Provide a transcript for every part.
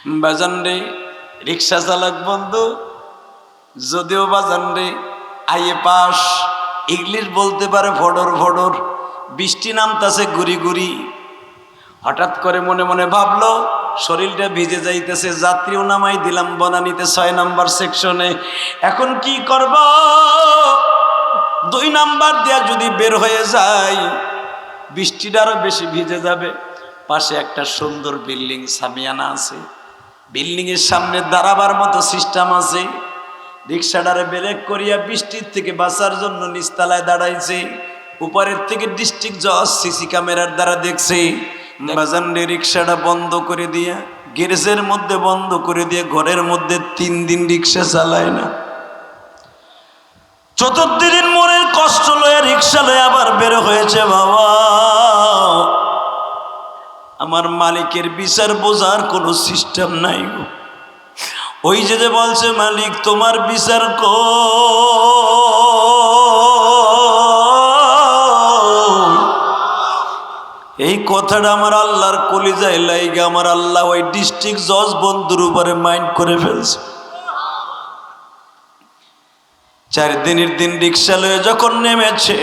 বাজান রে রিক্সা চালক বন্ধু, যদিও বাজান রে আইএ পাস, ইংলিশ বলতে পারে ফডর ফডর, বৃষ্টি নামতাছে গুড়ি গুড়ি। হঠাৎ করে মনে মনে ভাবলো শরীরটা ভিজে যাইতেছে, যাত্রীও নামাই দিলাম বনানীতে 6 নাম্বার সেকশনে। এখন কি করব? 2 নাম্বার দিয়া যদি বের হয়ে যায় বৃষ্টিটা আরো বেশি ভিজে যাবে। পাশে একটা সুন্দর বিল্ডিং সামিয়ানা আছে, বিল্ডিং এর সামনে দাঁড়াবার মতো সিস্টেম আছে। রিক্সাটারে ব্রেক করিয়া বৃষ্টির থেকে বাঁচার জন্য নিচতলায় দাঁড়াইছে। উপরের থেকে ডিস্ট্রিক্ট জজ সিসি ক্যামেরার দ্বারা দেখছে। বাজান রে রিক্সাটা বন্ধ করে দিয়া, গ্যারেজের মধ্যে বন্ধ করে দিয়ে ঘরের মধ্যে 3 দিন রিক্সা চালায় না। 4th দিন মনের কষ্ট লয়ে রিক্সা লয়ে আবার বের হয়েছে। বাবা, আমার মালিকের বিচার বোঝার কোনো সিস্টেম নাই গো। ওই যে বলছে মালিক তোমার বিচার এই কথাটা আমার আল্লাহর কলিজায় লাইগা আমার আল্লাহ ওই ডিস্ট্রিক্ট জজ বন্ধুর উপরে মাইন্ড করে ফেলছে। 4 দিনের দিন রিক্সা লয়ে যখন নেমেছে,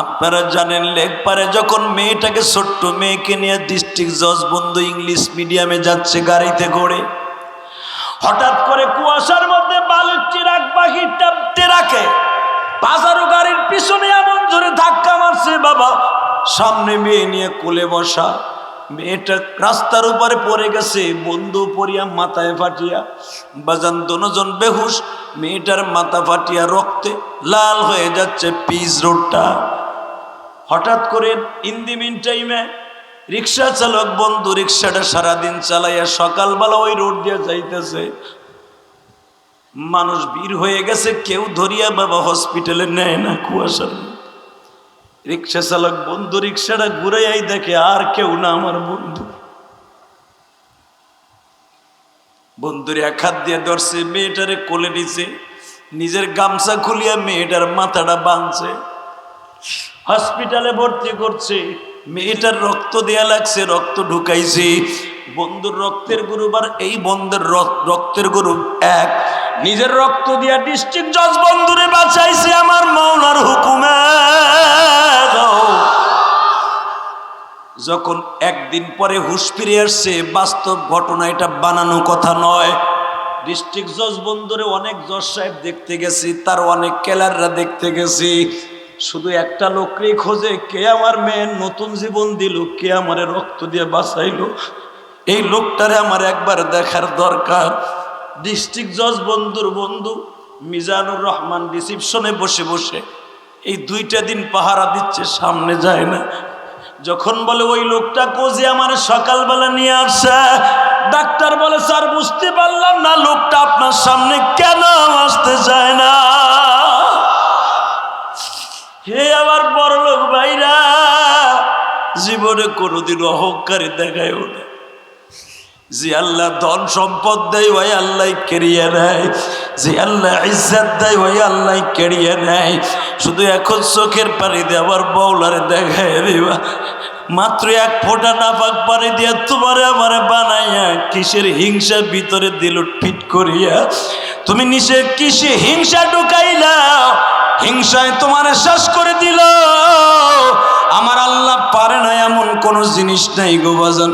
আপনারা জানেন লেকপারে যখন মেয়েটাকে, ছোট্ট মেয়েকে নিয়ে ডিস্ট্রিক্ট জজ বন্ধু ইংলিশ মিডিয়ামে যাচ্ছে গাড়িতে করে, হঠাৎ করে কুয়াশার মধ্যে বালুর ট্রাক বাহির ট্রাকে বাজারো গাড়ির পিছনে এমন জোরে ধাক্কা মারছে। বাবা, সামনে মেয়ে নিয়ে কোলে বসা, মেয়েটা রাস্তার উপরে পড়ে গেছে, বন্ধু পড়িয়া মাথায় ফাটিয়া। বাজান দুজন বেহুশ, মেয়েটার মাথা ফাটিয়া রক্তে লাল হয়ে যাচ্ছে পিচ রোডটা। হঠাৎ করে ইন দি মিন টাইমে রিক্সা চালক বন্ধু রিক্সাটা সারাদিন চালাইয়া সকালবেলা ওই রোড দিয়ে যাইতেছে। মানুষ ভিড় হয়ে গেছে, কেউ ধরিয়া বাবা হসপিটালে নেয় না। কুয়াশার রিক্সা চালক বন্ধু রিক্সাটা ঘুরাইয়াই দেখে আর কেউ না, আমার বন্ধু। বন্ধুর 1 হাত দিয়ে ধরছে, মেয়েটারে কোলে নিছে, নিজের গামছা খুলিয়া মেয়েটার মাথাটা বাঁধছে, হসপিটালে ভর্তি করছে। মেয়েটার রক্ত দেয়া লাগছে, রক্ত ঢুকাইছে। বন্ধুর রক্তের গ্রুপ আর এই বন্ধুর রক্তের গ্রুপ এক। নিজের রক্ত দিয়া ডিস্ট্রিক্ট জজ বন্ধুরে বাঁচাইছে আমার মাওলার হুকুমে। যখন 1 দিন পরে হুঁশ ফিরে আসছে, বাস্তব ঘটনা, এটা বানানো কথা নয়। ডিস্ট্রিক্ট জজ বন্ধুরে অনেক জজ সাহেব দেখতে গেছি, তার অনেক কেলাররা দেখতে গেছি, শুধু একটা লোককেই খোঁজে, কে আমার মেয়ের নতুন জীবন দিল, কে আমারে রক্ত দিয়ে বাঁচাইলো, এই লোকটারে আমার একবার দেখার দরকার। ডিস্ট্রিক্ট জজ বন্ধুর বন্ধু মিজানুর রহমান রিসিপশনে বসে বসে এই 2টা দিন পাহারা দিচ্ছে, সামনে যায় না। যখন বলে ওই লোকটা কোজে আমার সকালবেলা নিয়ে আসে, ডাক্তার বলে স্যার বুঝতে পারলাম না লোকটা আপনার সামনে কেন আসতে চায় না। হে আমার বড় লোক ভাইরা, জীবনে কোনোদিন অহংকারী দেখায় না। যে আল্লাহ ধন সম্পদ দেয় ওই আল্লাহ কেড়িয়ে নেয়, যে আল্লাহ ইজ্জত দেয় ওই আল্লাহ কেড়িয়ে নেয়। শুধু এখন চোখের পানি দিয়ে আবার বউলারে দেখায় দিবা, মাত্র 1 ফোঁটা নাপাক পানি দিয়া তোমারে আমারে বানাইয়া কিসের হিংসার ভিতরে দিল ফিট করিয়া। তুমি নিচে কিসে হিংসা ঢুকাইলা, হিংসায় তোমারে শেষ করে দিল। আমার আল্লাহ পারে না এমন কোন জিনিস নাই গো বাজান।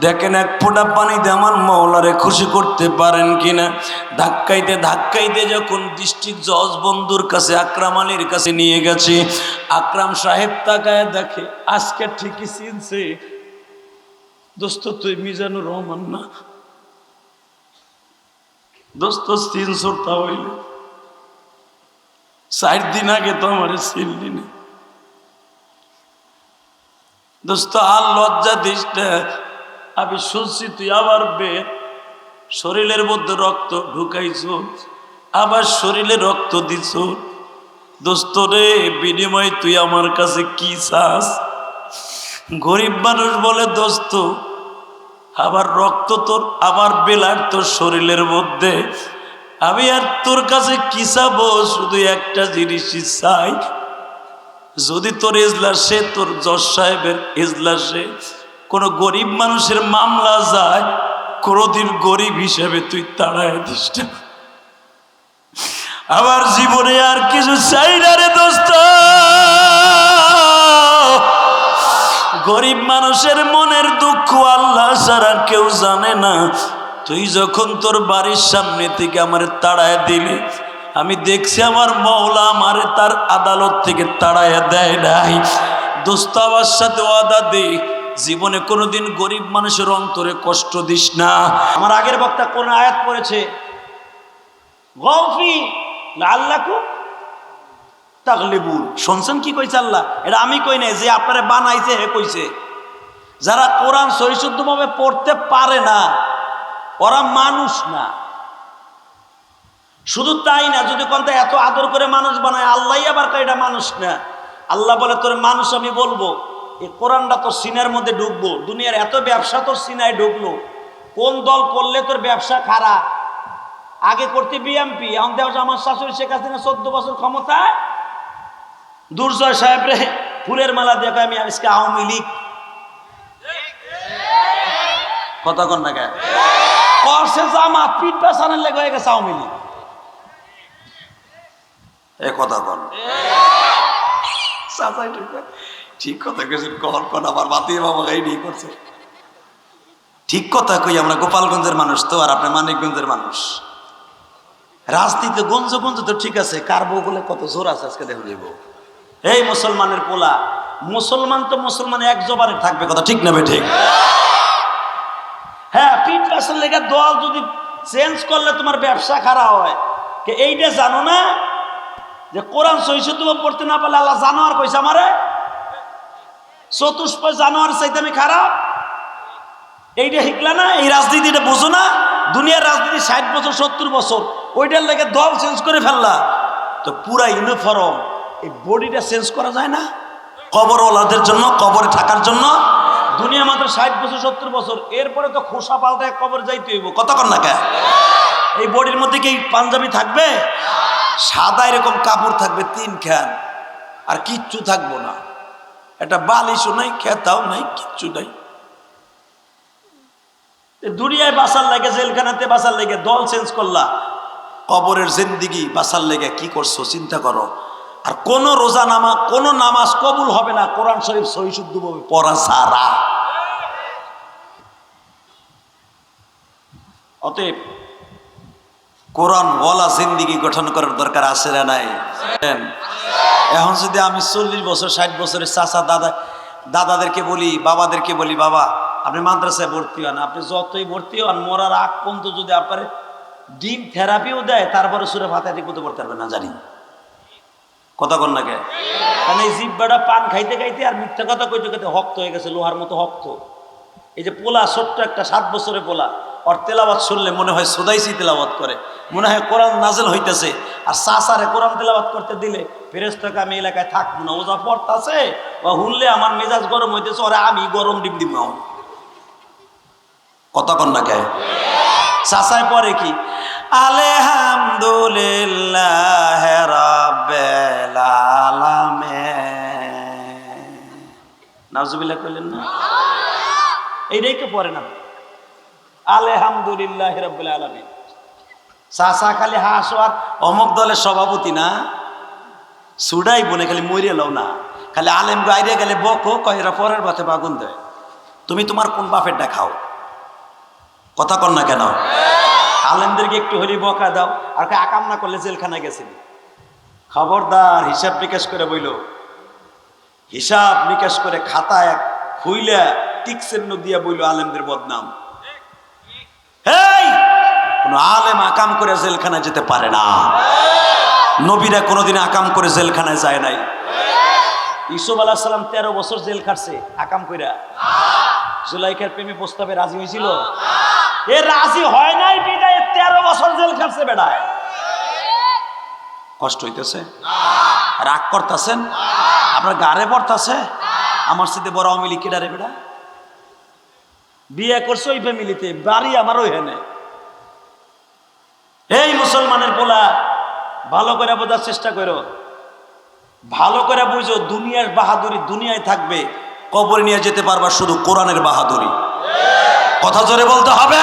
দেখেন 1 ফোঁটা পানিতে আমার মাওলারে খুশি করতে পারেন কিনা। ধাক্কাইতে ধাক্কাইতে যখন ডিস্ট্রিক্ট জজ বন্ধুর কাছে, আকরাম আলীর কাছে নিয়ে গেছে, আকরাম সাহেব তাকায় দেখে আজকে ঠিকই চিনছে, দোস্ত তুই মিজানুর রহমান না? দোস্ত চিনছো? তা হইলে 4 দিন আগে তো আমার চিনলি না। দোস্ত আর লজ্জা দিস না, আমি শুনছি তুই আবার শরীরের মধ্যে রক্ত ঢুকাইছ, আবার শরীরে রক্ত দিছ। দোস্ত রে, বিনিময় তুই আমার কাছে কি চাস? গরিব মানুষ বলে দোস্ত আবার রক্ত তোর, আবার বেলার তোর শরীরের মধ্যে, আমি আর তোর কাছে কি চাবো? শুধু একটা জিনিসই চাই, যদি তোর এজলাসে, তোর জজ সাহেবের এজলাসে কোনো গরিব মানুষের মামলা যায়, কোনদিন গরিব হিসেবে তুই তাড়ায় দিস না। আমার জীবনে আর কিছু চাই না রে দোস্ত। গরিব মানুষের মনের দুঃখ আল্লাহ ছাড়া কেউ জানে না। তুই যখন তোর বাড়ির সামনে থেকে আমার তাড়ায় দিলি, আমি দেখছি আমার মওলা আমারে তার আদালত থেকে তাড়ায় দেয় নাই। দোস্ত আমার সাথে ওয়াদা দে, জীবনে কোনোদিন গরিব মানুষের অন্তরে কষ্ট দিস না। আমার আগের বক্তা কোন আয়াত পড়েছে, গফি লাআল্লাকুম তাগলিবুন। শুনছেন কি কইছে আল্লাহ? এটা আমি কই নাই, যে আপনারে বানাইছে হে কইছে। যারা কোরআন সহিশুদ্ধভাবে পড়তে পারে না ওরা মানুষ না। শুধু তাই না, যদি কোনটা এত আদর করে মানুষ বানায়, আল্লাহ আবার কয় এটা মানুষ না। আল্লাহ বলে তোর মানুষ আমি বলবো, এই কোরআনটা তোর সিনার মধ্যে ঢুকবো। দুনিয়ার এত ব্যবসা তোর সিনায় ঢুকলো, কোন দল করলে তোর ব্যবসা খারাপ? আগে করতে বিএমপি, এখন দেখ আমার শাশুড়ি শেখ হাসিনা 14 বছর ক্ষমতায়, দুর্জয় সাহেব রে ফুলের মালা দেখো আমি আজকে আওয়ামী লীগ। কথা কন না কেন? করছে জামাত, পিঠ পেছানোর লেগে হয়ে গেছে আওয়ামী লীগ। এ কথা কন, ঠিক কথা কেছেন। কখন কন আমার বাতিয়ে বাবা এই নিয়ে করছে। ঠিক কথা কই, আমরা গোপালগঞ্জের মানুষ তো, আর আপনি মানিকগঞ্জের মানুষ। রাজনীতি গঞ্জ গঞ্জ তো ঠিক আছে, কার বউ বলে কত জোর আছে আজকে দেখুন। এই মুসলমানের পোলা, মুসলমান তো মুসলমান এক জবানে থাকবে, কথা ঠিক না? ঠিক। হ্যাঁ, পিঠ পেছন লেগে দল যদি চেঞ্জ করলে তোমার ব্যবসা খারাপ হয়। এইটা জানো না যে কোরআন সহিশুদ্ধভাবে পড়তে না পারলে আল্লাহ জানোয়ার কইছে আমারে, চতুষ্প জানোয়ার চাইতে আমি খারাপ। এইটা শিখলা না? এই রাজনীতিটা বুঝো না? দুনিয়ার রাজনীতি 60 বছর 70 বছর, ওইটার লেগে দল চেঞ্জ করে ফেললা তো পুরা ইউনিফর্ম। এই বডিটা চেঞ্জ করা যায় না? কবরওয়ালাদের জন্য, কবরে থাকার জন্য দুনিয়া মাত্র 60 বছর 70 বছর, এরপরে তো খোসা পাল্টায় কবর যাইতে হইব। কতক্ষণ না কে? এই বডির মধ্যে কি পাঞ্জাবি থাকবে? সাদা এরকম কাপড় থাকবে 3 খান, আর কিচ্ছু থাকবো না। একটা বালিশও নাই, খেতাও নাই, কিচ্ছু নাই। দুনিয়ায় বাঁচার লাগে, জেলখানাতে বাঁচার লাগে দল চেঞ্জ করলা, কবরের জিন্দিগি বাঁচার লেগে কি করছো চিন্তা করো। আর কোন রোজা নামাজ, কোন নামাজ কবুল হবে না কোরআন শরীফ সহিশুদ্ধভাবে পড়া ছাড়া। অতএব কোরআন ওয়ালা জিন্দিগি গঠন করার দরকার আছে না নাই? এখন যদি আমি 40 বছর 60 বছরের চাচা দাদাদেরকে বলি, বাবাদেরকে বলি, বাবা আপনি মাদ্রাসায় ভর্তি হন, আপনি যতই ভর্তি হন মরার আগ পর্যন্ত যদি আপনার ডিম থেরাপিও দেয়, তারপরে সূরা ফাতিহা ঠিক মতো পড়তে পারবেন না, জানি। কথা কন না কে? কারণ এই জিহ্বাটা পান খাইতে খাইতে আর মিথ্যা কথা কইতে কইতে শক্ত হয়ে গেছে, লোহার মতো শক্ত। এই যে পোলা, ছোট্ট একটা 7 বছরের পোলা, ওর তেলাওয়াত শুনলে মনে হয় সুদাইসি তেলাওয়াত করে, মনে হয় কোরআন নাজেল হইতেছে। আর চাচারে কোরআন তেলাওয়াত করতে দিলে ফেরেশতাকে আমি এলাকায় থাকবো না, ওজা পড়তাছে বা হুনলে আমার মেজাজ গরম হইতেছে, ওরে আমি গরম ডিম ডিম। কথা কন না কে? চাচায় পরে কি আলহামদুলিল্লাহ রাব্বিল আলামিন, নাউজুবিল্লাহ কইলেন না? এইটাই তো পড়ে না, আলহামদুলিল্লাহ রাব্বিল আলামিন। চাচা খালি হাসো আর অমুক দলের সভাপতি না, সুডাই বনে খালি মরিয়ে লও না, খালি আলেম গাইরে গেলে বকো, কয়েরা পরের বাতে বাগুন দেয়। তুমি তোমার কোন বাপেরটা খাও? কথা কন না কেন? আলেমদেরকে একটু হলি বকা দাও, আর আকাম না করলে জেলখানা গেছিল। খবরদার, হিসাব নিকাশ করে বইল, হিসাব নিকাশ করে খাতায় খুইলা টিকসেন্ন দিয়া বইল আলেমদের বদনাম। কোন আলেম আকাম করে জেলখানায় যেতে পারে না। নবীরা কোনোদিন আকাম করে জেলখানায় যায় নাই। ইউসুফ আলাইহিস সালাম 13 বছর জেল খাটছে আকাম কইরা। জুলাইখার প্রেমে প্রস্তাবে রাজি হয়েছিল? এ রাজি হয় নাই বিদায় 13 বছর জেল খাটছে। বেড়ায় কষ্ট হইতেছে? রাগ করতেছেন? আপনার গাড়ে পড়তেছে? আমার সাথে বড় আওয়ামী লীগ কেডারে বেড়া? বিয়ে করছে ওই ফ্যামিলিতে, বাড়ি আমারও হেনে। এই মুসলমানের পোলা, ভালো করে বোঝার চেষ্টা করো, ভালো করে বুঝো, দুনিয়ার বাহাদুরি দুনিয়ায় থাকবে, কবরে নিয়ে যেতে পারবা শুধু কোরআনের বাহাদুরি। কথা জোরে বলতে হবে।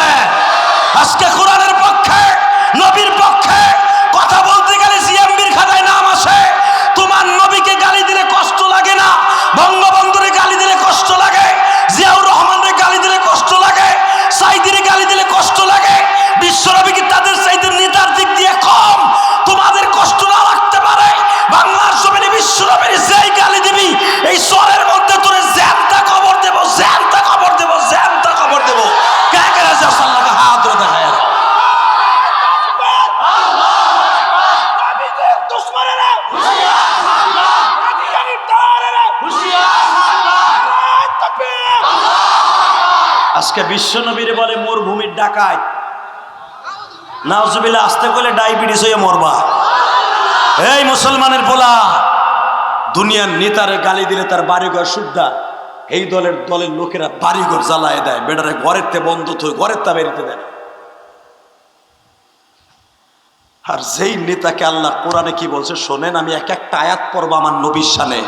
আজকে বিশ্ব নবীর বলে মরুভূমির ডাকায়, নাউজুবিল্লাহ, আসতে করলে ডায়াবেটিস হয়ে মরবা। এই মুসলমানের পোলা, দুনিয়ার নেতারে গালি দিলে তার বাড়িঘর শুদ্ধা, এই দলের লোকেরা বাড়িঘর জ্বালায় দেয়, বেটারে ঘরের তে বন্ধ থই, ঘরের তা বেরিতে দেয় না। আর যেই নেতাকে আল্লাহ কোরআনে কি বলছে শোনেন, আমি এক একটা আয়াত পড়ব আমার নবীর শানে,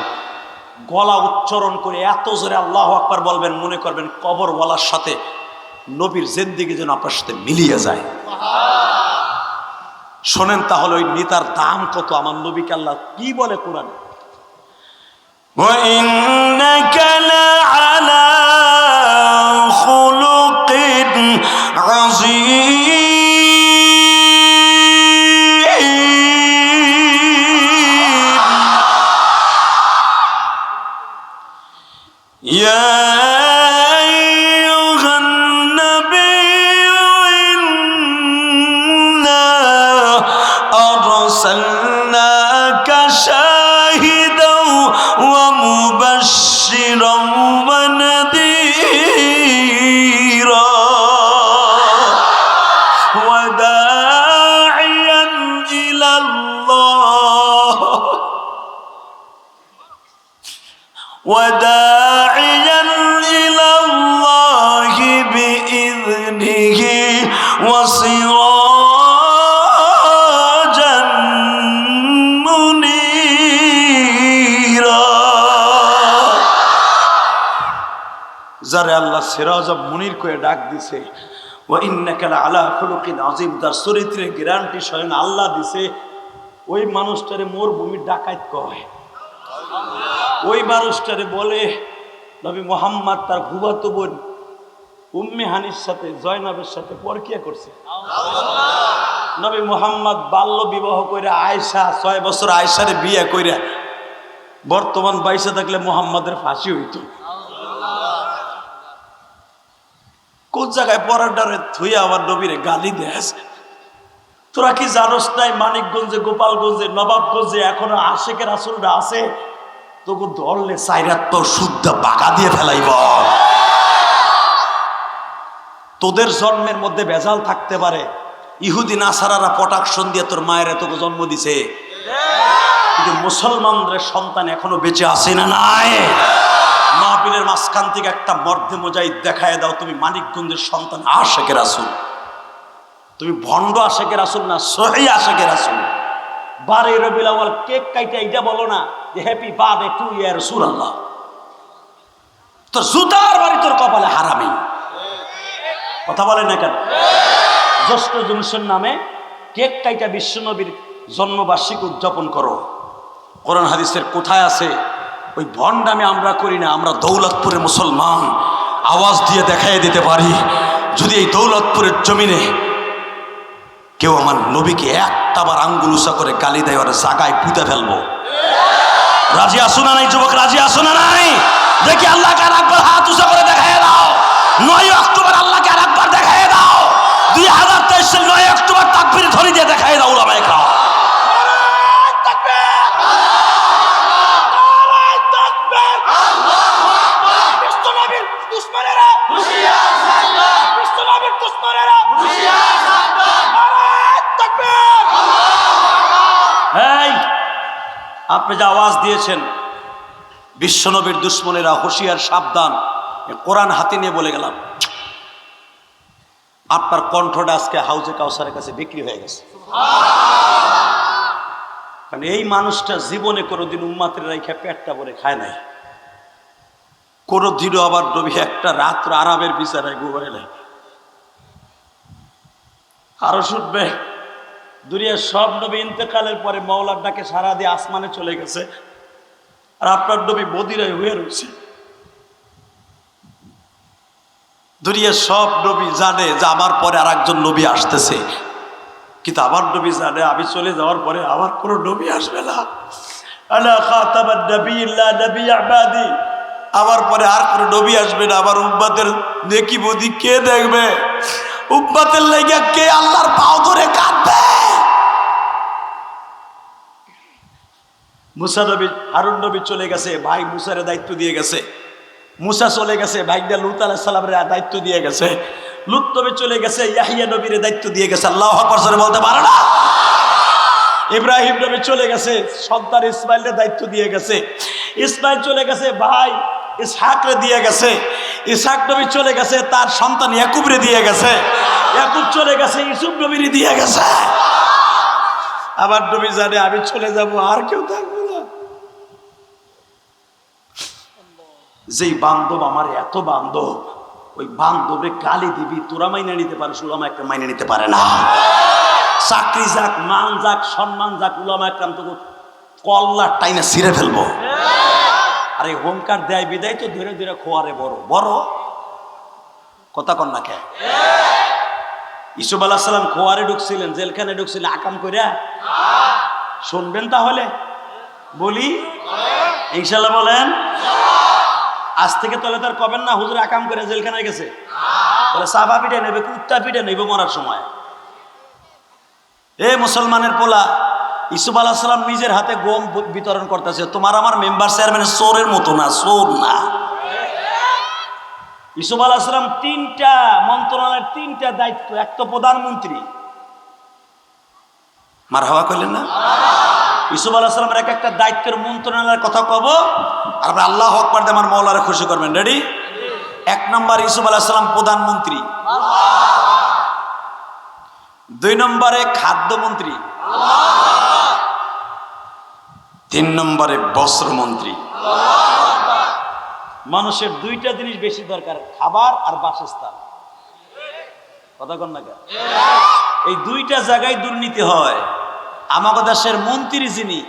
গলা উচ্চারণ করে এত জোরে আল্লাহু আকবার বলবেন, মনে করবেন কবরওয়ালার সাথে নবীর জিন্দেগি যেন আপনার সাথে মিলিয়ে যায়। শোনেন তাহলে ওই নেতার দাম কত, আমার নবীকে আল্লাহ কি বলে কোরআনে, وَإِنَّكَ لَعَلَى خُلُقٍ عَظِيمٍ يَا أَيُّهَا النَّبِيُّ إِنَّا أَرْسَلْنَاكَ شَاهِدًا وَمُبَشِّرًا وَنَذِيرًا وَدَاعِيًا إِلَى اللَّهِ بِإِذْنِهِ وَسِرَاجًا مُنِيرًا। যারে আল্লাহ সিরাজ মুনির করে ডাক দিছে, ওয়া ইন্নাকা লাআলা খুলুকিন আযীম, তার চরিত্রের গ্যারান্টি স্বয়ং আল্লাহ দিছে। ওই মানুষটারে মরুভূমির ডাকাত কয়। ওই মানুষটারে বলে নবী মুহাম্মদ তার ফুফাতো বোন উম্মে হানির সাথে জয়নবের সাথে পরকিয়া করছে। নবী মুহাম্মদ বাল্য বিবাহ কইরা আয়েশা 6 বছর আয়েশারে বিয়ে কইরা বর্তমান 22 থাকলে মুহাম্মাদের ফাঁসি হইতো। কোন জায়গায় পরাডারে থুইয়া আবার নবীরে গালি দেয়। তোরা কি জানোস নাই মানিকগঞ্জে, গোপালগঞ্জে, নবাবগঞ্জে এখনো আশেকে রাসূলরা আছে, তোকে ধরলে সাইরাত তো শুদ্ধ বাগা দিয়ে ফেলাইব। তোদের জন্মের মধ্যে ভেজাল থাকতে পারে, ইহুদি নাসারারা প্রোটেকশন দিয়ে তোর মায়ের তোকে জন্ম দিছে, কিন্তু মুসলমানদের সন্তান এখনো বেঁচে আছে না নাই? মাহফিলের মাঝখান থেকে একটা মর্দে মুজাহিদ দেখায় দাও, তুমি মানিকগঞ্জের সন্তান আশেকে রাসূল, তুমি ভণ্ড আশেকে রাসূল না, সহি আশেকে রাসূল। 12 রবিউল আউয়াল কেক কাইটা এইটা বলো না যে হ্যাপি বার্থডে টু ইয়া রাসূলুল্লাহ। তোর জুতার বাড়ি তোর কপালে হারামি। কথা বলে না কেন? জ্যৈষ্ঠ জুলুসের নামে কেক কাইটা বিশ্বনবীর জন্মবার্ষিকী উদযাপন করো। কোরআন হাদিসের কোথায় আছে? ওই ভণ্ডামি আমরা করি না। আমরা দৌলতপুরের মুসলমান, আওয়াজ দিয়ে দেখাই দিতে পারি, যদি এই দৌলতপুরের জমিনে কেউ আমার নবীকে একটাবার আঙ্গুল উঁচা করে গালি দেয়, ওরা জাগায় পুঁতে ফেলবো। রাজি আসো না নাই যুবক? রাজি আসো না নাই? দেখি আল্লাহকে আর একবার হাত উঁচা করে দেখাই দাও। 9 অক্টোবর আল্লাহকে আর একবার দেখাই দাও। 2023 সাল 9 অক্টোবর তাকবীর ধ্বনি দিয়ে দেখাই দাও। উলামায়ে কেরাম আপনি যে আওয়াজ দিয়েছেন, বিশ্বনবীর দুশ্মনেরা হুঁশিয়ার, সাবধান। কোরআন হাতে নিয়ে বলে গেলাম, আপনার কণ্ঠটা আজকে হাউজে কাউসারের কাছে বিক্রি হয়ে গেছে। কারণ এই মানুষটা জীবনে কোনোদিন উম্মাতের রাইখা পেটটা ভরে খায় নাই, কোনোদিনও আবার নবী একটা রাত্র আরামের বিছানায় ঘুমায় নাই। আরো শুনবে, দুনিয়ার সব নবী ইন্তেকালের পরে মাওলার ডাকে সারা দিয়ে আসমানে চলে গেছে, আর আপনার নবী মদিনায় হয়ে রয়েছে। দুনিয়ার সব নবী জানে যে আমার পরে আর একজন নবী আসতেছে, কিন্তু আমার নবী জানে আমি চলে যাওয়ার পরে আমার কোনো নবী আসবে না। আনা খাতামান নবিয়্যিন লা নবিয়্যা বাদি, আমার পরে আর কোনো নবী আসবে না। আমার উম্মতের নেকি বদি কে দেখবে? উম্মতের লাগা কে আল্লাহর পাও ধরে কাঁদবে? মুসা নবী, হারুন নবী চলে গেছে, ভাই মুসারে দায়িত্ব দিয়ে গেছে, মুসা চলে গেছে, ভাইটা লুত আলাইহিস সালামের দায়িত্ব দিয়ে গেছে। লুত নবী চলে গেছে, ইয়াহিয়া নবীর দায়িত্ব দিয়ে গেছে। আল্লাহু আকবার জোরে বলতে পারে না? ইব্রাহিম নবী চলে গেছে, সন্তান ইসমাইলের দায়িত্ব দিয়ে গেছে। ইসমাইল চলে গেছে, ভাই ইসহাকরে দিয়ে গেছে। ইসহাক নবী চলে গেছে, তার সন্তান ইয়াকুবরে দিয়ে গেছে। ইয়াকুব চলে গেছে, ইউসুফ নবীর দিয়ে গেছে। আবার নবী জানে আমি চলে যাব, আর কেউ থাকবে না। যেই বান্ধব আমার এত বান্ধব, ওই বান্ধবে গালি দিবি, তোরা মাইনে নিতে পারিস, উলামা একটা মাইনে নিতে পারে না। চাকরি যাক, মান যাক, সম্মান যাক, উলামা একরাম তো কল্লার টাইনে ছিঁড়ে ফেলবো। আরে হোমকার দেয় বিদায় তো ধীরে ধীরে খোয়ারে বড় বড় কথা কন না কে? ইসুফ আলাইহিস সালাম খোয়ারে ঢুকছিলেন, জেলখানে ঢুকছিলেন আকাম কইরা। শুনবেন তাহলে বলি ইনশাআল্লাহ, বলেন। আজ থেকে তাহলে তার কবেন না হুজুর আকাম করে জেলখানায় গেছে, তাহলে সাফা পিঠে নেবে, কুত্তা পিঠে নেবে মরার সময়। এ মুসলমানের পোলা, ইসুফ আলাইহিস সালাম নিজের হাতে গম বিতরণ করতেছে। তোমার আমার মেম্বার চেয়ারম্যানের চোরের মতো না, চোর না। ইসুফ আলাইহিস সালাম তিনটা মন্ত্রণালয়ের তিনটা দায়িত্ব, এক তো প্রধানমন্ত্রী। মারহাবা কইলেন না? ইসুফ আলাইহিস সালামের এক একটা দায়িত্বের মন্ত্রণালয়ের কথা কব, আর আপনি আল্লাহু আকবার দিয়ে আমার মাওলারে খুশি করবেন। রেডি? এক নম্বর ইসুফ আলাইহিস সালাম প্রধানমন্ত্রী। 2 নম্বরে খাদ্যমন্ত্রী। 3 নম্বরে বস্ত্রমন্ত্রী। মানুষের দুইটা জিনিস বেশি দরকার, খাবার আর বাসস্থান। কথা কন না কেন? এই দুইটা জায়গায় দুর্নীতি হয়। আমাদের দেশের মন্ত্রী যিনি,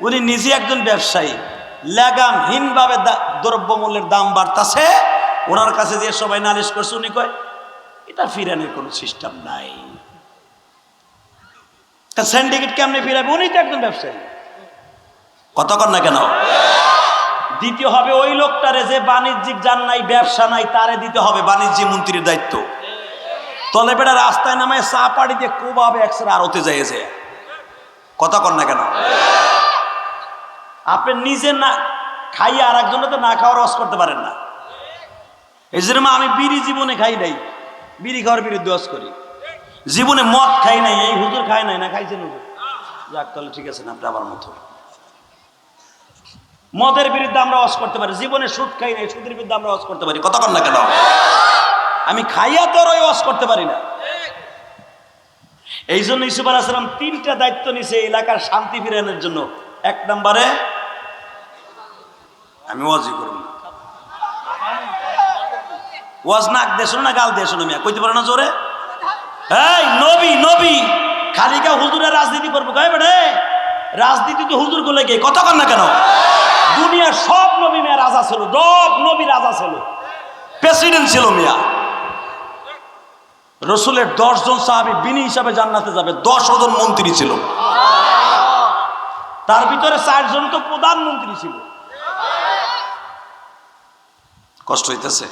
উনি নিজে একজন ব্যবসায়ী, লাগামহীন ভাবে দ্রব্যমূল্যের দাম বাড়তাছে। ওনার কাছে যে সবাই নালিশ করছে, উনি কয় এটা ফিরানোর কোনো সিস্টেম নাই। তা সিন্ডিকেট কেমনে ফিরাবে? উনি তো একজন ব্যবসায়ী। কথা কন না কেন? দ্বিতীয় হবে ওই লোকটারে যে বাণিজ্যিক যান নাই, ব্যবসা নাই, তারে দিতে হবে বাণিজ্যিক মন্ত্রীর দায়িত্ব। তলে বেড়া রাস্তায় নামায় চা পাড়ি দিয়ে কোভাবে একসাথে আরতে যাইছে। কথা কন না কেন? আপনি নিজে না খাইয়ে আর একজনের তো না খাওয়ার রস করতে পারেন না। এই জন্য আমি বিড়ি জীবনে খাই নাই, বিড়ি খাওয়ার বিরুদ্ধে রস করি। জীবনে মদ খাই নাই, এই হুজুর খাই নাই, না খাইছেন হুজুর? যাক তাহলে ঠিক আছে না, আপনি আমার মতো। মদের বিরুদ্ধে আমরা ওয়াজ করতে পারি, জীবনে সুদ খাই নাই, সুদের বিরুদ্ধে আমরা ওয়াজ করতে পারি। কথা কন না কেন? আমি খাইয়া তো ওই ওয়াজ করতে পারি না। এই জন্য ইউসুফ আলাইহিস সালাম তিনটা দায়িত্ব নিছে এলাকার শান্তি ফিরানোর জন্য। 1 নম্বরে আমি ওয়াজই করব না। ওয়াজ নাক দিয়ে শোনো না গাল দিয়ে শোনো, মিয়া কইতে পারো না জোরে? এই নবী নবী খালিকা হুজুরের রাজনীতি করবো কয় বেড়ে? রাজনীতি তো হুজুর গুলো গে। কথা কন না কেন? দুনিয়ার সব নবী মেয়ে রাজা ছিল, সব নবী রাজা ছিল, প্রেসিডেন্ট ছিল মিয়া। রসুলের 10 জন সাহাবী বিনি হিসাবে জান্নাতে যাবে, 10 জন মন্ত্রী ছিল, তার ভিতরে 4 জন তো প্রধানমন্ত্রী ছিল। কষ্ট হইতেছে?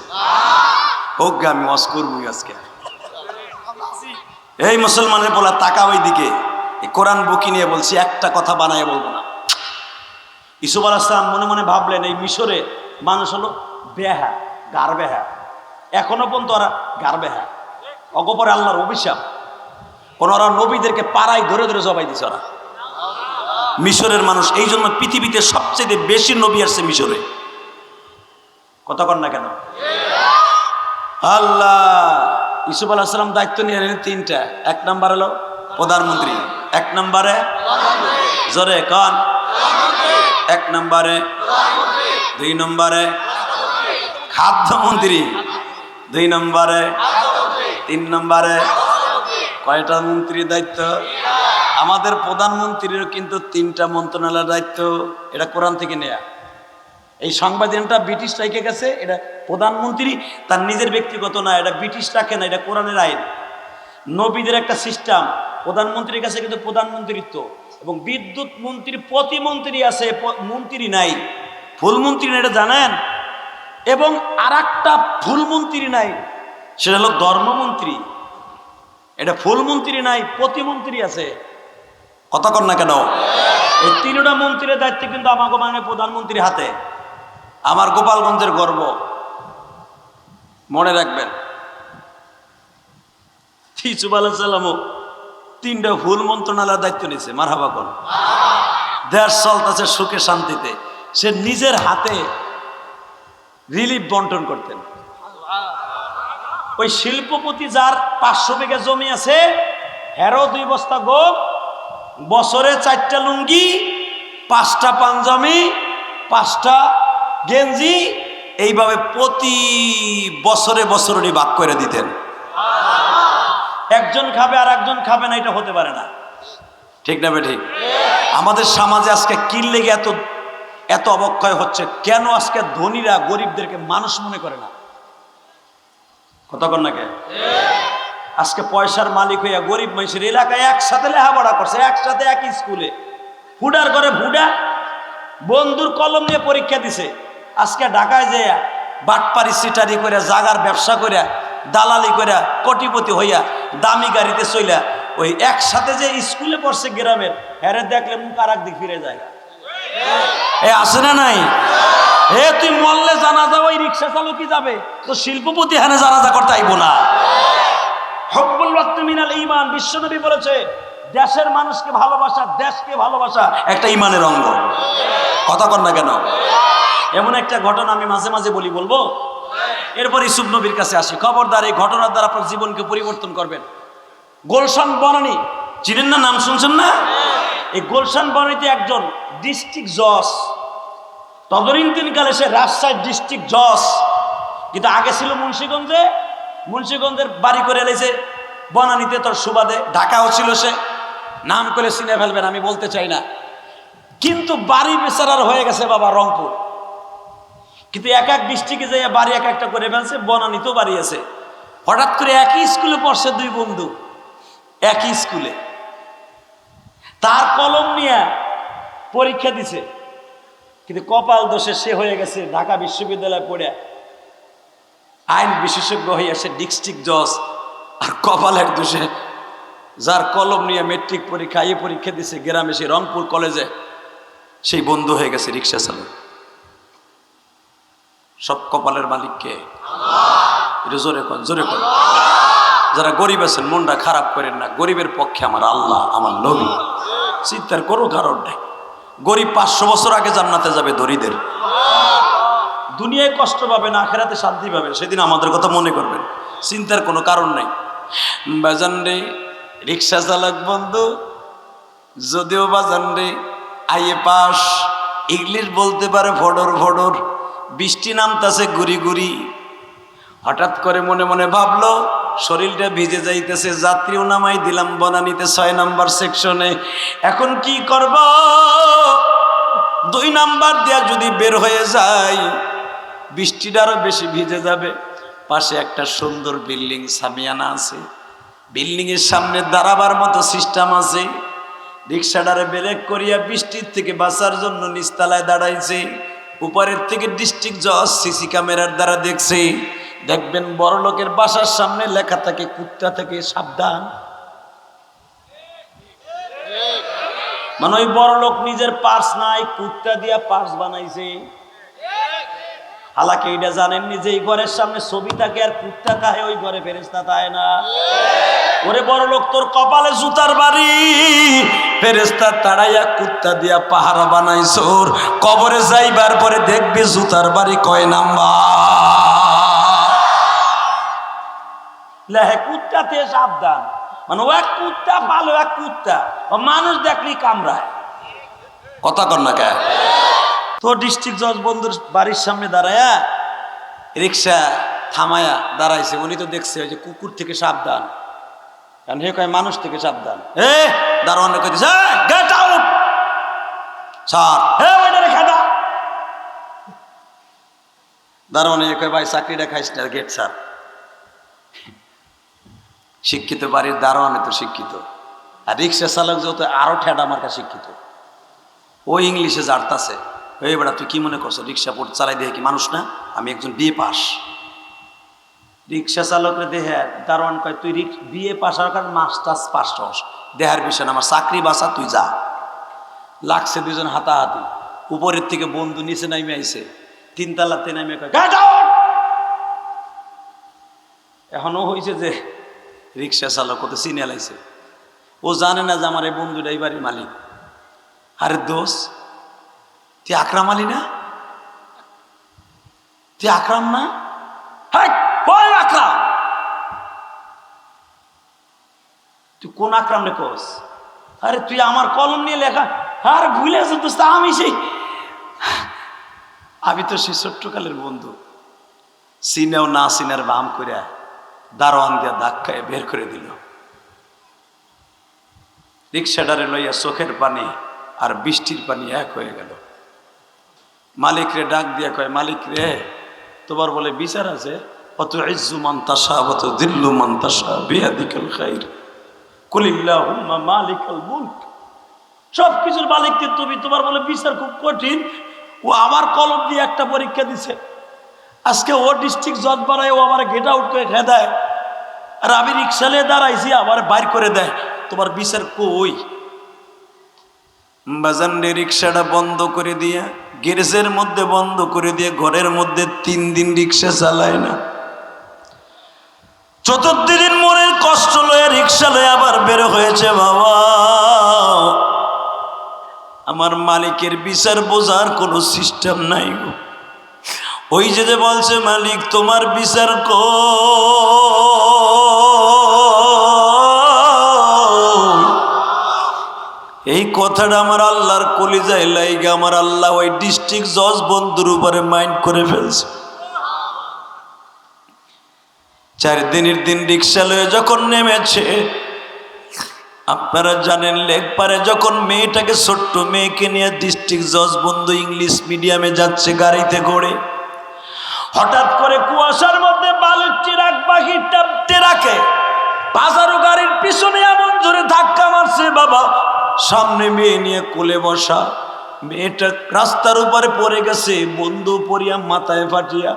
হোক গে, আমি ওয়াজ করবই আজকে। এই মুসলমানের বলা তাকা ওই দিকে, এই কোরআন বুকি নিয়ে বলছি, একটা কথা বানায় বলবো না। ইউসুফ আলাইহিস সালাম মনে মনে ভাবলেন এই মিশরে মানুষ হলো বেহা, গার বেহা, এখনো পর্যন্ত ওরা গার বেহা। অগপরে আল্লাহর অভিশাপ, ওরা নবীদেরকে পাড়ায় ধরে ধরে জবাই দিছে ওরা, মিশরের মানুষ। এই জন্য পৃথিবীতে সবচেয়ে বেশি নবী আসছে মিশরে। কথা কন না কেন? আল্লাহ ইউসুফ আলাইহিস সালাম দায়িত্ব নিয়ে নিলেন 3টা। 1 নম্বর হলো প্রধানমন্ত্রী, 1 নম্বরে জোরে কন, 1 নম্বরে, 2 নম্বরে খাদ্যমন্ত্রী, 2 নম্বরে, 3 নম্বরে। কয়টা মন্ত্রীর দায়িত্ব? আমাদের প্রধানমন্ত্রীরও কিন্তু 3টা মন্ত্রণালয়ের দায়িত্ব। এটা কোরআন থেকে নেয়া। এই সংবিধানটা ব্রিটিশ রেখে গেছে, এটা প্রধানমন্ত্রী তার নিজের ব্যক্তিগত না, এটা ব্রিটিশ রাখে না, এটা কোরআনের আইন। নবীদের একটা সিস্টেম, প্রধানমন্ত্রীর কাছে কিন্তু প্রধানমন্ত্রিত্ব, এবং বিদ্যুৎ মন্ত্রী প্রতিমন্ত্রী আছে, মন্ত্রী নাই, ফুল মন্ত্রী না, এটা জানেন? এবং আর একটা ফুল মন্ত্রী নাই, সেটা হলো ধর্মমন্ত্রী। এটা ফুল মন্ত্রী নাই, প্রতিমন্ত্রী আছে। কথা কন না কেন? এই 3টা মন্ত্রীর দায়িত্ব কিন্তু আমাকে মানে প্রধানমন্ত্রীর হাতে। আমার গোপালগঞ্জের গর্ব, মনে রাখবেন। ইউসুফ আলাইহিস সালামও 3টা ভুল মন্ত্রণালয়ের দায়িত্ব নিয়েছে, মারহাবা কোন। দেশ চলতেছে সুখে শান্তিতে, সে নিজের হাতে রিলিফ বন্টন করতেন। ওই শিল্পপতি যার 500 বিঘা জমি আছে, হেরো 2 বস্তা গম, বছরে 4টা লুঙ্গি, 5টা পাঞ্জাবি, 5টা গেঞ্জি, এইভাবে প্রতি বছরে বছরে ভাগ করে দিতেন। একজন খাবে আর একজন খাবে না, এটা হতে পারে না, ঠিক না ঠিক? আমাদের সমাজে আজকে কি লেগে এত এত অবক্ষয় হচ্ছে? কেন আজকে ধনীরা গরিবদেরকে মানুষ মনে করে না? কতক্ষণ নাকি আজকে পয়সার মালিক হইয়া গরিব মানুষের এলাকায় একসাথে লেখাপড়া করছে, একসাথে একই স্কুলে, ফুডার করে ফুডা, বন্ধুর কলম নিয়ে পরীক্ষা দিছে। আজকে ঢাকায় যে বাটপারি সিটারি করে, জাগার ব্যবসা করে, দালালি করে, কোটিপতি হইয়া দামি গাড়িতে চইলা, ওই একসাথে যে স্কুলে পড়ছে গ্রামের, হেরে দেখলে মুখ আর একদিক ফিরে যায়। এ আসে না নাই? হে তুই মরলে জানাজা ওই রিক্সা চালকই যাবে, তো শিল্পপতি হানে জানাজা করতে আইব না। হুব্বুল ওয়াক্তি মিনাল ঈমান, বিশ্বনবী বলেছে দেশের মানুষকে ভালোবাসা, দেশকে ভালোবাসা একটা ঈমানের অঙ্গ। কথা কন না কেন? এমন একটা ঘটনা আমি মাঝে মাঝে বলবো, এরপর ইউসুফ নবীর কাছে আসি। খবরদার, এই ঘটনার দ্বারা আপনার জীবনকে পরিবর্তন করবেন। গুলশান বনানী চিনেন না? নাম শুনছেন না? এই গুলশান বনানীতে একজন ডিস্ট্রিক্ট জজ, তদনীন্তনকালে সে রাজশাহী ডিস্ট্রিক্ট জজ, কিন্তু আগে ছিল মুন্সিগঞ্জে। মুন্সিগঞ্জের বাড়ি করে এলেছে বনানীতে, তোর সুবাদে ঢাকাও ছিল সে, নাম করে চিনে ফেলবেন, আমি বলতে চাই না। কিন্তু বাড়ি বেচারার হয়ে গেছে বাবা রংপুর। কিন্তু এক এক ডিস্ট্রিক্টে যাইয়া বাড়ি এক একটা করে ফেলছে, বনানীতেও বাড়ি আছে। হঠাৎ করে একই স্কুলে পড়ছে 2 বন্ধু, একই স্কুলে। তার কলম নিয়ে পরীক্ষা দিছে, কিন্তু কপাল দোষে সে হয়ে গেছে ঢাকা বিশ্ববিদ্যালয়ে পড়ে আইন বিশেষজ্ঞ হইয়া সে ডিস্ট্রিক্ট জজ। আর কপালের দোষে যার কলম নিয়ে মেট্রিক পরীক্ষা এই পরীক্ষা দিছে গ্রামে, সে রংপুর কলেজে, সেই বন্ধু হয়ে গেছে রিক্সা চালক। সব কপালের মালিককে এটা জোরে কন, জোরে কন। যারা গরিব আছেন মনটা খারাপ করেন না, গরিবের পক্ষে আমার আল্লাহ, আমার নবী, চিন্তার কোনো কারণ নেই। গরিব 500 বছর আগে জান্নাতে যাবে, ধনীদের দুনিয়ায় কষ্ট পাবে না, আখেরাতে শান্তি পাবে। সেদিন আমাদের কথা মনে করবেন, চিন্তার কোনো কারণ নাই। বাজান রে রিক্সা চালক বন্ধু, যদিও বাজান রে আইএ পাস, ইংলিশ বলতে পারে ফডর ফডর, বৃষ্টি নামতাছে গুড়ি গুড়ি, হঠাৎ করে মনে মনে ভাবলো শরীরটা ভিজে যাইতেছে, যাত্রীও নামাই দিলাম বনানীতে 6 নাম্বার সেকশনে। এখন কি করব? 2 নাম্বার দিয়া যদি বের হয়ে যায়, বৃষ্টিটা আরো বেশি ভিজে যাবে। পাশে একটা সুন্দর বিল্ডিং সামিয়ানা আছে, বিল্ডিং এর সামনে দাঁড়াবার মতো সিস্টেম আছে। রিক্সাটারে ব্রেক করিয়া বৃষ্টির থেকে বাঁচার জন্য নিচতলায় দাঁড়াইছে। উপরের থেকে ডিস্ট্রিক্ট জজ সিসি ক্যামেরার দ্বারা দেখছে। দেখবেন বড় লোকের বাসার সামনে লেখা থাকে কুত্তা থেকে সাবধান। মানে ওই বড় লোক নিজের পার্স নাই, কুত্তা দিয়া পার্স বানাইছে। হালাকি এটা জানেননি যে এই ঘরের সামনে ছবি থাকে আর কুত্তা কাহে, ওই ঘরে ফেরেশতা থাকে না। ওরে বড় লোক, তোর কপালে জুতার বাড়ি, ফেরেশতা তাড়াইয়া কুত্তা দিয়া পাহারা বানাইছোর। কবরে যাইবার পরে দেখবি জুতার বাড়ি কয় নাম্বার। লেহে কুত্তা থেকে সাবধান, মানে ও এক কুত্তা ভালো, এক কুত্তা ও মানুষ দেখলেই কামড়ায়। কথা কর না কে? তো ডিস্ট্রিক্ট জজ বন্ধুর বাড়ির সামনে দাঁড়ায়া রিক্সা থামায়া দাঁড়াইছে। উনি তো দেখছে ওই যে কুকুর থেকে সাবধান, কারণ হে কয় মানুষ থেকে সাবধান। দারোয়ান কই দিছে গেট আউট স্যার, ওইটারে খাদা। দারোয়ান কয় ভাই চাকরিটা খাইস না, গেট স্যার। শিক্ষিত বাড়ির দারোয়ানে তো শিক্ষিত, আর রিক্সা চালক যত আরো ঠেডা মার্কা শিক্ষিত। ও ইংলিশে জানতাছে, এই বেটা তুই কি মনে করছো রিক্সা চালাই দেখে কি মানুষ না? আমি একজন বিএ পাস। রিক্সা চালকরে দেহে দারোয়ান কয় তুই বিএ পাস হওয়ার কারণ মাস্টার্স পাস হস, দেহার বিষয় না, আমার চাকরি বাসা, তুই যা। লাগছে 2জন হাতাহাতি, উপরের থেকে বন্ধু নিচে নামে আইছে। তিনতলাতে নেমে কয় গেট আউট। এখনো হয়েছে যে রিক্সা চালক ওতে চিনে লাইছে, ও জানে না যে আমার এই বন্ধুটা এই বাড়ির মালিক। আরে দোষ, তুই আকরাম আলী না? তুই আকরাম না? হ্যাঁ আকরাম, তুই কোন আকরাম রে কোস? আরে তুই আমার কলম নিয়ে লেখা, আর ভুলে আছো দোস্ত, আমি তো সেই ছোট্টকালের বন্ধু। চিনেও না চিনার বাম করে দারোয়ান দিয়া ধাক্কায় বের করে দিল। রিক্সাটারে লইয়া চোখের পানি আর বৃষ্টির পানি এক হয়ে গেল। মালিক রে ডাক দিয়া কয়, মালিক রে তোমার বলে বিচার আছে, অত ইজ্জু মান তাশা অত দিল্লু মান তাশা বিয়াদিকাল খাইর কুলিল্লাহুম্মা মালিকাল মুলক। সব কিছুর মালিক তুমি, তোমার বলে বিচার খুব কঠিন। ও আমার কলম দিয়ে একটা পরীক্ষা দিছে, আজকে ও ডিস্ট্রিক্ট জজ বানায়, ও আমার গেট আউট করে খেয়ে দেয়, আর আমি রিক্সা নিয়ে দাঁড়াইছি আমার বাইর করে দেয়। তোমার বিচার কই? বাজানরে রিক্সাটা বন্ধ করে দিয়ে, গ্যারেজের মধ্যে বন্ধ করে দিয়ে, ঘরের মধ্যে 3 দিন রিক্সা চালায় না। চতুর্থ দিন মনের কষ্ট লয়ে রিক্সা লয়ে আবার বের হয়েছে। বাবা, আমার মালিকের বিচার বোঝার কোনো সিস্টেম নাই গো। ওই যে বলছে মালিক তোমার বিচার এই কথাটা আমার আল্লাহর কলিজায় লাইগা আমার আল্লাহ ওই ডিস্ট্রিক্ট জজ বন্ধুর উপরে মাইন্ড করে ফেলছে। 4 দিনের দিন রিক্সা লয়ে যখন নেমেছে, আপনারা জানেন লেকপারে যখন মেয়েটাকে, ছোট্ট মেয়েকে নিয়ে ডিস্ট্রিক্ট জজ বন্ধু ইংলিশ মিডিয়ামে যাচ্ছে গাড়িতে করে, হঠাৎ করে কুয়াশার মধ্যে বালুর ট্রাক বাকি টাপতে রাখে, বাজারও গাড়ির পিছনে এমন জোরে ধাক্কা মারছে। বাবা, সামনে মেয়ে নিয়ে কোলে বসা, মেয়েটা রাস্তার উপরে পড়ে গেছে, বন্ধু পড়িয়া মাথায় ফাটিয়া।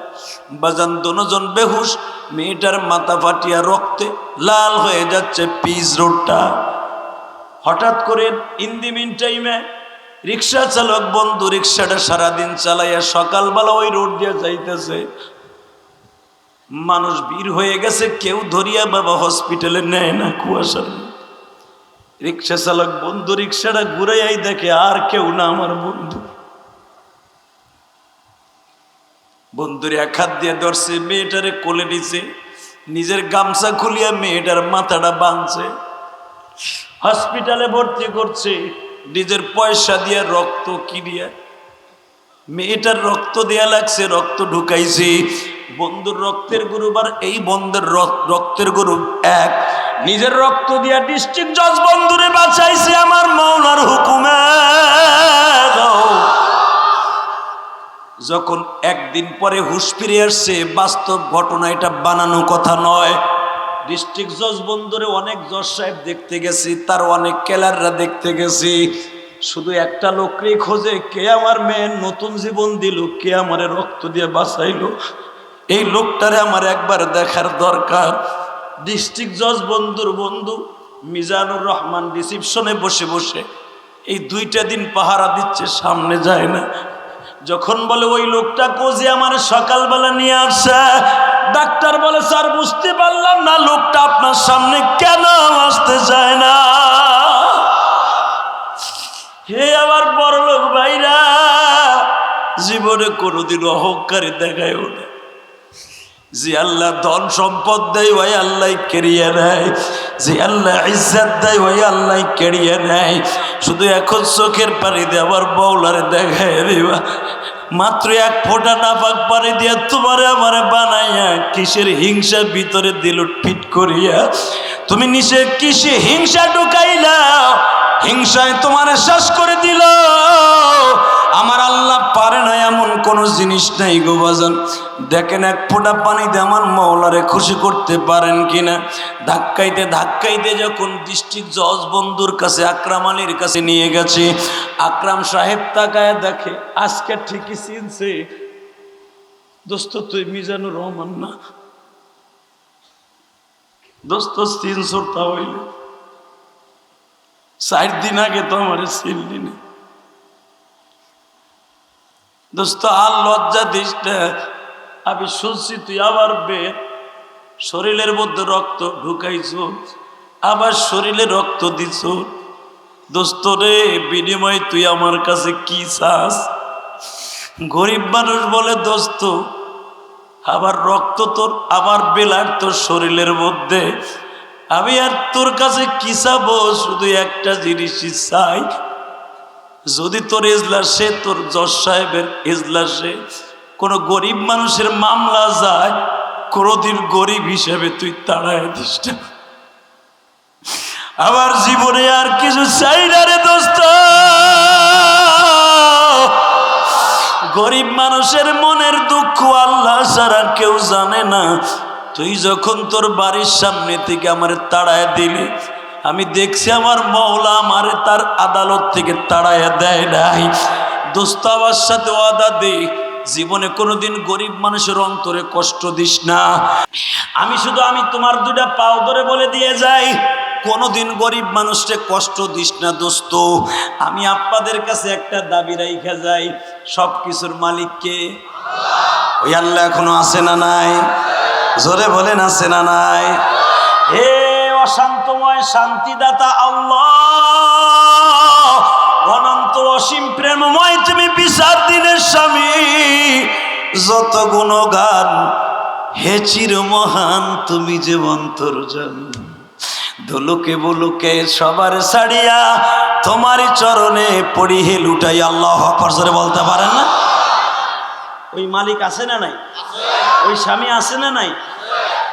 বাজান দোনোজন বেহুশ, মেয়েটার মাথা ফাটিয়া রক্তে লাল হয়ে যাচ্ছে পিচ রোডটা। হঠাৎ করে ইন দি মিন টাইমে রিক্সা চালক বন্ধু রিক্সাটা সারাদিন চালাইয়া সকালবেলা ওই রোড দিয়ে যাইতেছে, মানুষ ভিড় হয়ে গেছে, কেউ ধরিয়া বাবা হসপিটালে নেয় না। কুয়াশার রিক্সা চালক বন্ধু রিক্সাটা ঘুরাইয়াই দেখে আর কেউ না, আমার বন্ধু। বন্ধুর এক হাত দিয়ে ধরছে, মেয়েটারে কোলে নিছে, নিজের গামছা খুলিয়া মেয়েটার মাথাটা বাঁধছে, হসপিটালে ভর্তি করছে, নিজের পয়সা দিয়ে রক্ত কিনিয়া। মেয়েটার রক্ত দেয়া লাগছে, রক্ত ঢুকাইছি। বন্ধুর রক্তের গ্রুপ আর এই বন্ধুর রক্তের গ্রুপ এক। নিজের রক্ত দিয়া ডিস্ট্রিক্ট জজ বন্ধুরে বাঁচাইছে আমার মাওলার হুকুমে। যখন একদিন পরে হুঁশ ফিরে আসছে, বাস্তব ঘটনা, এটা বানানো কথা নয়। ডিস্ট্রিক্ট জজ বন্ধুরে অনেক জজ সাহেব দেখতে গেছি, তার অনেক কেলাররা দেখতে গেছি, শুধু একটা লোককেই খোঁজে, কে আমার মেয়ের নতুন জীবন দিল, কে আমারে রক্ত দিয়ে বাঁচাইলো, এই লোকটারে আমার একবার দেখার দরকার। ডিস্ট্রিক্ট জজ বন্ধুর বন্ধু মিজানুর রহমান রিসিপশনে বসে বসে এই 2টা দিন পাহারা দিচ্ছে, সামনে যায় না। যখন বলে ওই লোকটা কোজে আমার সকালবেলা নিয়ে আসে, ডাক্তার বলে স্যার বুঝতে পারলাম না লোকটা আপনার সামনে কেন আসতে চায় না। হে আমার বড় লোক ভাইরা, জীবনে কোনোদিন অহংকারী দেখায় না। যে আল্লাহ ধন সম্পদ দেয় ওই আল্লাহ কেড়িয়ে নেয়, যে আল্লাহ ইজ্জত দেয় ওই আল্লাহ কেড়িয়ে নেয়। শুধু এখন চোখের পানি দিয়ে আবার বউলারে দেখায় দিবা, মাত্র 1 ফোঁটা নাপাক পানি দিয়া তোমারে আমারে বানাইয়া কিসের হিংসার ভিতরে দিল ফিট করিয়া। তুমি নিচে কিসে হিংসা ঢুকাইলা, হিংসায় তোমারে শেষ করে দিল। আমার আল্লাহ পারে না এমন কোন জিনিস নাই গো বাজান। দেখেন 1 ফোঁটা পানিতে আমার মাওলারে খুশি করতে পারেন কিনা। ধাক্কাইতে ধাক্কাইতে যখন ডিস্ট্রিক্ট জজ বন্ধুর কাছে, আকরাম আলীর কাছে নিয়ে গেছে, আকরাম সাহেব তাকায় দেখে আজকে ঠিকই চিনছে, দোস্ত তুই মিজানুর রহমান না? দোস্ত চিনছো তা হইলে 4 দিন আগে তো আমার চিনলি না। দোস্ত আর লজ্জা দিস না। আমি শুনছি তুই আবার শরীরের মধ্যে রক্ত ঢুকাইছ, আবার শরীরে রক্ত দিছ। দোস্ত রে, বিনিময় তুই আমার কাছে কি চাস? গরিব মানুষ বলে দোস্ত আবার রক্ত তোর, আবার বেলার তোর শরীরের মধ্যে, আমি আর তোর কাছে কি চাবো? শুধু একটা জিনিসই চাই, যদি তোর এজলাসে, তোর জজ সাহেবের এজলাসে কোনো গরিব মানুষের মামলা যায়, কোনোদিন গরিব হিসেবে তুই তাড়ায় দিস না। আমার জীবনে আর কিছু চাই না রে দোস্ত। গরিব মানুষের মনের দুঃখ আল্লাহ ছাড়া কেউ জানে না। তুই যখন তোর বাড়ির সামনে থেকে আমার তাড়ায় দিলি, আমি দেখছি আমার মওলা আমারে তার আদালত থেকে তাড়ায় দেয় নাই। দোস্ত আমার সাথে ওয়াদা দে, জীবনে কোনোদিন গরিব মানুষের অন্তরে কষ্ট দিস না। আমি তোমার দুটা পাও ধরে বলে দিয়ে যাই, কোনোদিন গরিব মানুষকে কষ্ট দিস না দোস্ত। আমি আপনাদের কাছে একটা দাবি রাইখা যাই, সব কিছুর মালিককে ওই আল্লাহ এখনো আছে না নাই? জোরে বলেন আছে না নাই? হে অশান্তময় শান্তিদাতা আল্লাহ, অনন্ত অসীম প্রেমময় তুমি বিচার দিনের স্বামী, যত গুণগান হে চির মহান তুমি যে অন্তর্যামী। ধুলুকে বুলুকে সবার ছাড়িয়া তোমারই চরণে পড়ি হে লুটাই। আল্লাহু আকবার জোরে বলতে পারেন না? ওই মালিক আছে না নাই? ওই স্বামী আছে না নাই?